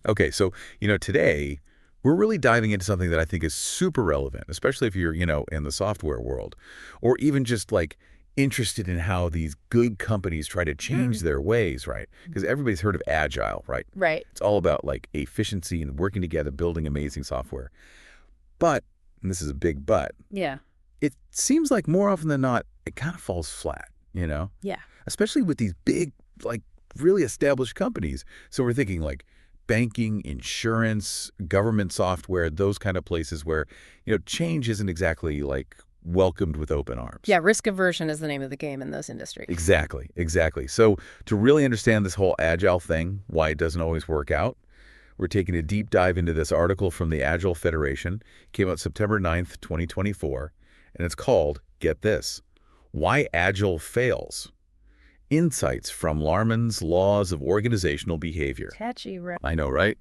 Okay, so, today we're really diving into something that I think is super relevant, especially if you're, in the software world, or even just like interested in how these good companies try to change Mm. their ways, right? Because everybody's heard of Agile, right? Right. It's all about like efficiency and working together, building amazing software. But, and this is a big but, Yeah. it seems like more often than not, it kind of falls flat. Yeah. Especially with these big, like really established companies. So we're thinking like banking, insurance, government software, those kind of places where, change isn't exactly like welcomed with open arms. Yeah, risk aversion is the name of the game in those industries. Exactly, exactly. So to really understand this whole agile thing, why it doesn't always work out, we're taking a deep dive into this article from the Agile Federation. It came out September 9th, 2024, and it's called, get this, Why Agile Fails. Insights from Larman's Laws of Organizational Behavior. Catchy, right? I know, right?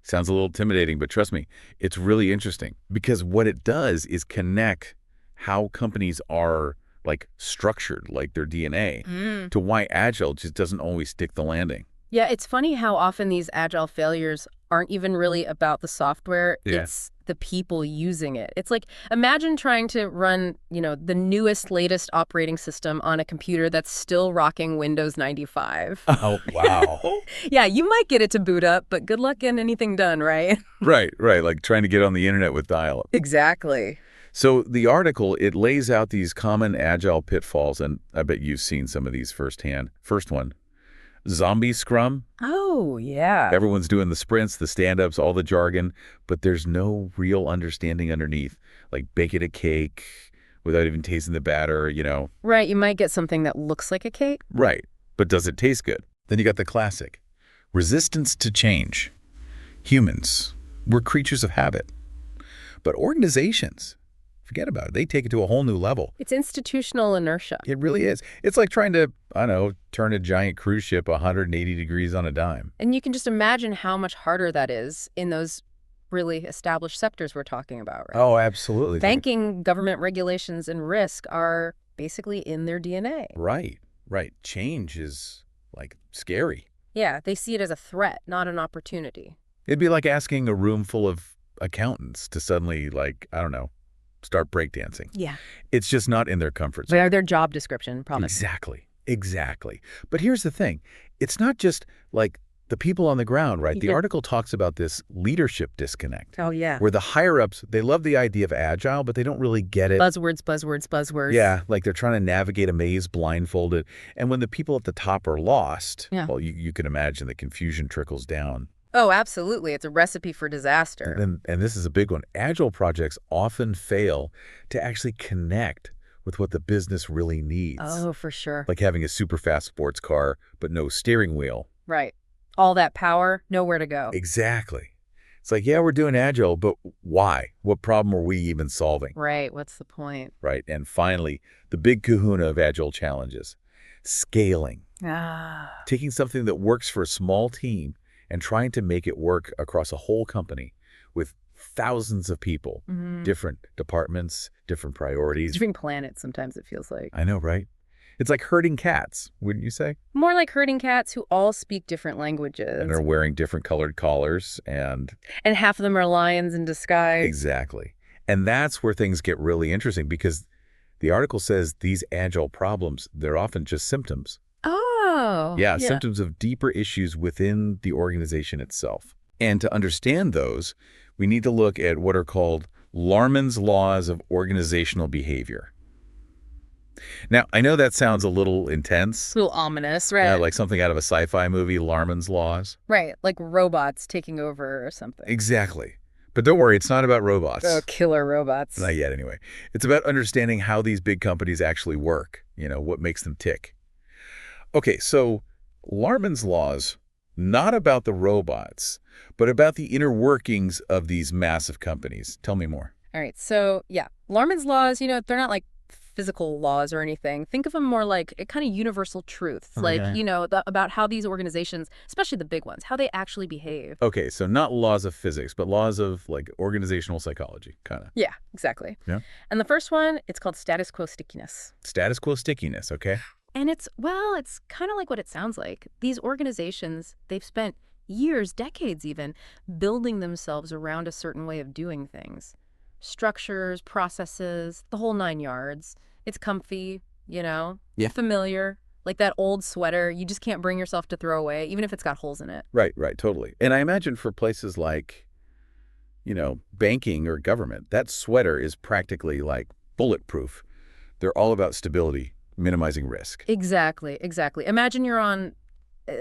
Sounds a little intimidating, but trust me, it's really interesting because what it does is connect how companies are like structured, like their DNA, to why Agile just doesn't always stick the landing. Yeah, it's funny how often these agile failures aren't even really about the software. Yeah. It's the people using it. It's like, imagine trying to run, the newest, latest operating system on a computer that's still rocking Windows 95. Oh, wow. Yeah, you might get it to boot up, but good luck getting anything done, right? Right, right. Like trying to get on the internet with dial-up. Exactly. So the article, it lays out these common agile pitfalls, and I bet you've seen some of these firsthand. First one, zombie scrum. Oh, yeah. Everyone's doing the sprints, the stand-ups, all the jargon, but there's no real understanding underneath, like baking a cake without even tasting the batter. Right, you might get something that looks like a cake. Right, but does it taste good? Then you got the classic, resistance to change. Humans, we're creatures of habit. But organizations, forget about it. They take it to a whole new level. It's institutional inertia. It really is. It's like trying to, I don't know, turn a giant cruise ship 180 degrees on a dime. And you can just imagine how much harder that is in those really established sectors we're talking about, right? Oh, absolutely. Banking, government regulations, and risk are basically in their DNA. Right, right. Change is, like, scary. Yeah, they see it as a threat, not an opportunity. It'd be like asking a room full of accountants to suddenly, like, I don't know, start breakdancing. Yeah. It's just not in their comfort zone. They're their job description, promise. Exactly, exactly. But here's the thing. It's not just, like, the people on the ground, right? The Yeah. article talks about this leadership disconnect. Oh, yeah. Where the higher-ups, they love the idea of agile, but they don't really get it. Buzzwords, buzzwords, buzzwords. Yeah, like they're trying to navigate a maze blindfolded. And when the people at the top are lost, Yeah. well, you can imagine the confusion trickles down. Oh, absolutely. It's a recipe for disaster. And this is a big one. Agile projects often fail to actually connect with what the business really needs. Oh, for sure. Like having a super fast sports car, but no steering wheel. Right. All that power, nowhere to go. Exactly. It's like, yeah, we're doing Agile, but why? What problem are we even solving? Right. What's the point? Right. And finally, the big kahuna of Agile challenges, scaling. Ah. Taking something that works for a small team and trying to make it work across a whole company with thousands of people, different departments, different priorities. Different planets, sometimes it feels like. I know, right? It's like herding cats, wouldn't you say? More like herding cats who all speak different languages. And are wearing different colored collars and... And half of them are lions in disguise. Exactly. And that's where things get really interesting because the article says these Agile problems, they're often just symptoms. Oh. Yeah, symptoms of deeper issues within the organization itself. And to understand those, we need to look at what are called Larman's Laws of Organizational Behavior. Now, I know that sounds a little intense. A little ominous, right? Yeah, like something out of a sci-fi movie, Larman's Laws. Right, like robots taking over or something. Exactly. But don't worry, it's not about robots. Oh, killer robots. Not yet, anyway. It's about understanding how these big companies actually work, what makes them tick. Okay, so Larman's Laws, not about the robots, but about the inner workings of these massive companies. Tell me more. All right, so yeah, Larman's laws, they're not like physical laws or anything. Think of them more like a kind of universal truths, like, about how these organizations, especially the big ones, how they actually behave. Okay, so not laws of physics, but laws of, like, organizational psychology, kind of. Yeah, exactly. Yeah. And the first one, it's called status quo stickiness. Status quo stickiness, okay? And it's kind of like what it sounds like. These organizations, they've spent years, decades even, building themselves around a certain way of doing things. Structures, processes, the whole 9 yards. It's comfy, Yeah. familiar, like that old sweater you just can't bring yourself to throw away, even if it's got holes in it. Right, totally. And I imagine for places like, banking or government, that sweater is practically like bulletproof. They're all about stability, minimizing risk. Exactly. Imagine you're on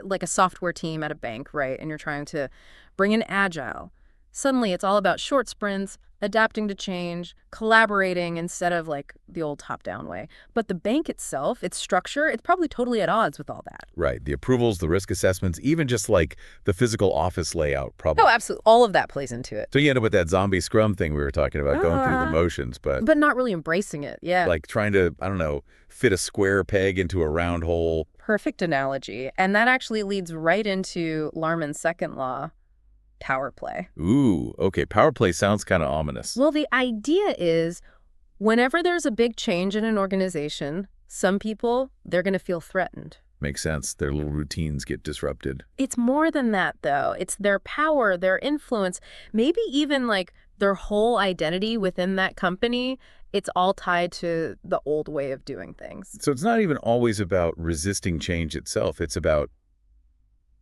like a software team at a bank, right? And you're trying to bring in Agile. Suddenly it's all about short sprints, adapting to change, collaborating instead of like the old top-down way. But the bank itself, its structure, it's probably totally at odds with all that. Right. The approvals, the risk assessments, even just like the physical office layout probably. Oh, absolutely. All of that plays into it. So you end up with that zombie Scrum thing we were talking about, going through the motions, but not really embracing it, yeah. like trying to, I don't know, fit a square peg into a round hole. Perfect analogy. And that actually leads right into Larman's second law, power play. Ooh, okay. Power play sounds kind of ominous. Well, the idea is whenever there's a big change in an organization, some people, they're going to feel threatened. Makes sense. Their little routines get disrupted. It's more than that, though. It's their power, their influence, maybe even like their whole identity within that company. It's all tied to the old way of doing things. So it's not even always about resisting change itself. It's about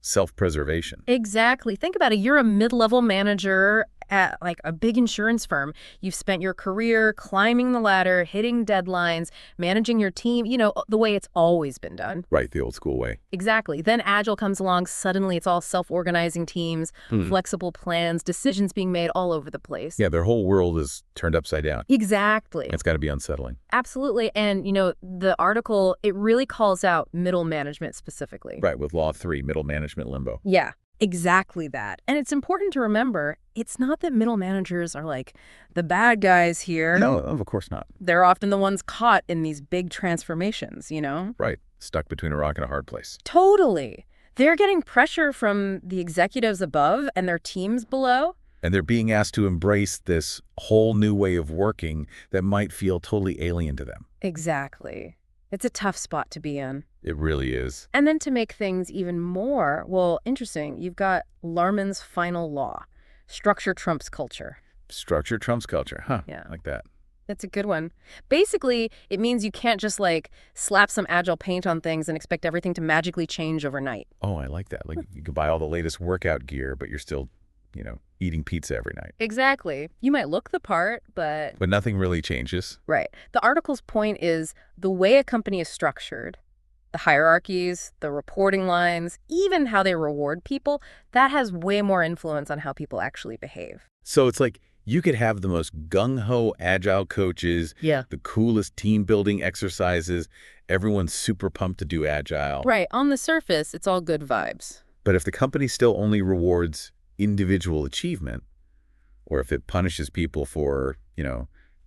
self-preservation. Exactly. Think about it. You're a mid-level manager at like a big insurance firm. You've spent your career climbing the ladder, hitting deadlines, managing your team, the way it's always been done. Right, the old school way. Exactly. Then Agile comes along. Suddenly it's all self-organizing teams, flexible plans, decisions being made all over the place. Yeah, their whole world is turned upside down. Exactly. It's got to be unsettling. Absolutely. And, the article, it really calls out middle management specifically. Right, with Law 3, middle management limbo. Yeah. Exactly that. And it's important to remember, it's not that middle managers are like the bad guys here. No, of course not. They're often the ones caught in these big transformations, Right. Stuck between a rock and a hard place. Totally. They're getting pressure from the executives above and their teams below. And they're being asked to embrace this whole new way of working that might feel totally alien to them. Exactly. It's a tough spot to be in. It really is. And then to make things even more, interesting, you've got Larman's final law. Structure trumps culture. Structure trumps culture. Huh. Yeah. Like that. That's a good one. Basically, it means you can't just like slap some Agile paint on things and expect everything to magically change overnight. Oh, I like that. Like you could buy all the latest workout gear, but you're still, eating pizza every night. Exactly. You might look the part, but nothing really changes. Right. The article's point is the way a company is structured, the hierarchies, the reporting lines, even how they reward people, that has way more influence on how people actually behave. So it's like you could have the most gung-ho Agile coaches, the coolest team-building exercises, everyone's super pumped to do Agile. Right. On the surface, it's all good vibes. But if the company still only rewards individual achievement, or if it punishes people for,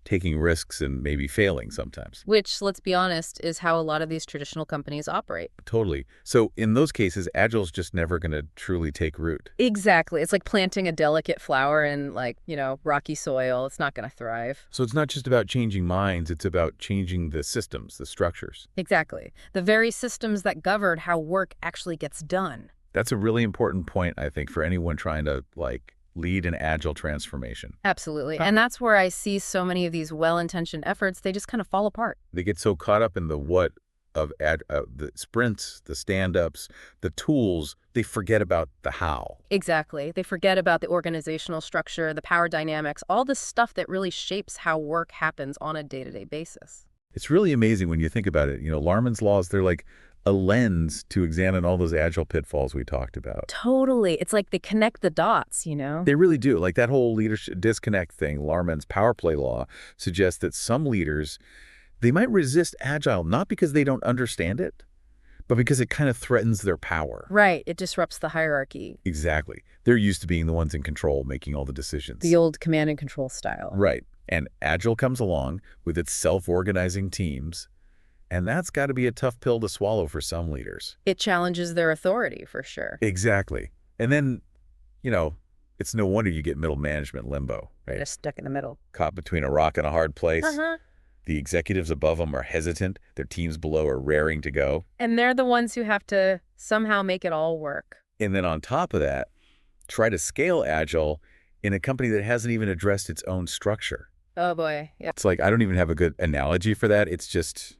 taking risks and maybe failing sometimes. Which, let's be honest, is how a lot of these traditional companies operate. Totally. So in those cases, Agile's just never going to truly take root. Exactly. It's like planting a delicate flower in rocky soil. It's not going to thrive. So it's not just about changing minds, it's about changing the systems, the structures. Exactly. The very systems that govern how work actually gets done. That's a really important point, I think, for anyone trying to lead an Agile transformation. Absolutely. And that's where I see so many of these well-intentioned efforts, they just kind of fall apart. They get so caught up in the what of the sprints, the stand-ups, the tools, they forget about the how. Exactly. They forget about the organizational structure, the power dynamics, all the stuff that really shapes how work happens on a day-to-day basis. It's really amazing when you think about it. Larman's laws, they're like a lens to examine all those Agile pitfalls we talked about. Totally. It's like they connect the dots, They really do. Like that whole leadership disconnect thing, Larman's power play law suggests that some leaders, they might resist Agile not because they don't understand it, but because it kind of threatens their power. Right. It disrupts the hierarchy. Exactly. They're used to being the ones in control, making all the decisions. The old command and control style. Right. And Agile comes along with its self-organizing teams, and that's got to be a tough pill to swallow for some leaders. It challenges their authority, for sure. Exactly. And then, it's no wonder you get middle management limbo, right? Just stuck in the middle. Caught between a rock and a hard place. The executives above them are hesitant. Their teams below are raring to go. And they're the ones who have to somehow make it all work. And then on top of that, try to scale Agile in a company that hasn't even addressed its own structure. Oh, boy. Yeah. It's like, I don't even have a good analogy for that. It's just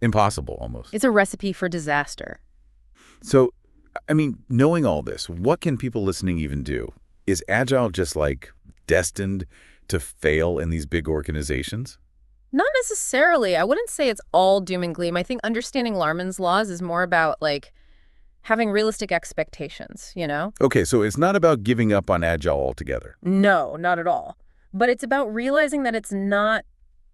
impossible almost. It's a recipe for disaster. So, I mean, knowing all this, what can people listening even do? Is Agile just like destined to fail in these big organizations? Not necessarily. I wouldn't say it's all doom and gloom. I think understanding Larman's laws is more about, like, having realistic expectations, you know? Okay, so it's not about giving up on Agile altogether. No, not at all. But it's about realizing that it's not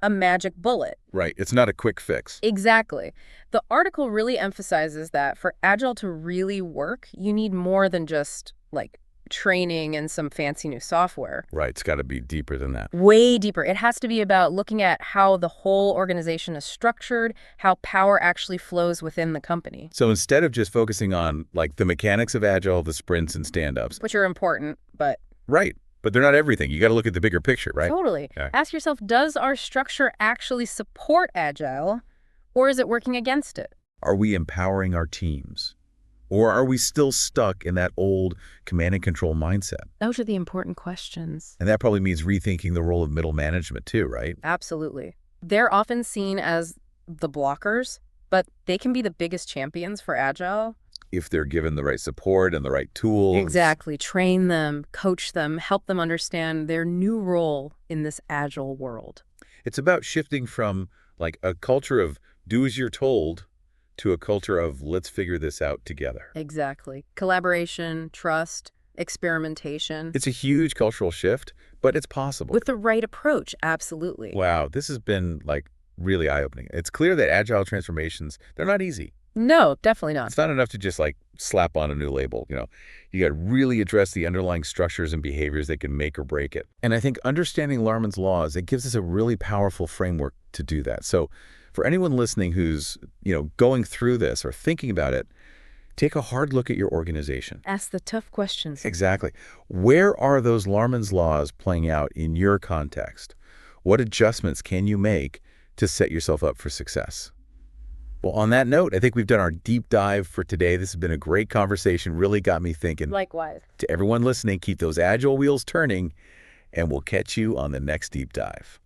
a magic bullet. Right, it's not a quick fix. Exactly. The article really emphasizes that for Agile to really work, you need more than just, like, training and some fancy new software. Right, it's got to be deeper than that. Way deeper. It has to be about looking at how the whole organization is structured, how power actually flows within the company. So instead of just focusing on, like, the mechanics of Agile, the sprints and stand-ups. Which are important, but... Right. But they're not everything. You got to look at the bigger picture, right? Totally. Okay. Ask yourself, does our structure actually support Agile, or is it working against it? Are we empowering our teams? Or are we still stuck in that old command and control mindset? Those are the important questions. And that probably means rethinking the role of middle management too, right? Absolutely. They're often seen as the blockers, but they can be the biggest champions for Agile. If they're given the right support and the right tools. Exactly. Train them, coach them, help them understand their new role in this Agile world. It's about shifting from, like, a culture of do as you're told to a culture of let's figure this out together. Exactly. Collaboration, trust, experimentation. It's a huge cultural shift, but it's possible. With the right approach, absolutely. Wow, this has been, like, really eye-opening. It's clear that Agile transformations, they're not easy. No, definitely not. It's not enough to just, like, slap on a new label, you know. You got to really address the underlying structures and behaviors that can make or break it. And I think understanding Larman's laws, it gives us a really powerful framework to do that. So for anyone listening who's, you know, going through this or thinking about it, take a hard look at your organization. Ask the tough questions. Exactly. Where are those Larman's laws playing out in your context? What adjustments can you make to set yourself up for success? Well, on that note, I think we've done our deep dive for today. This has been a great conversation, really got me thinking. Likewise. To everyone listening, keep those Agile wheels turning, and we'll catch you on the next deep dive.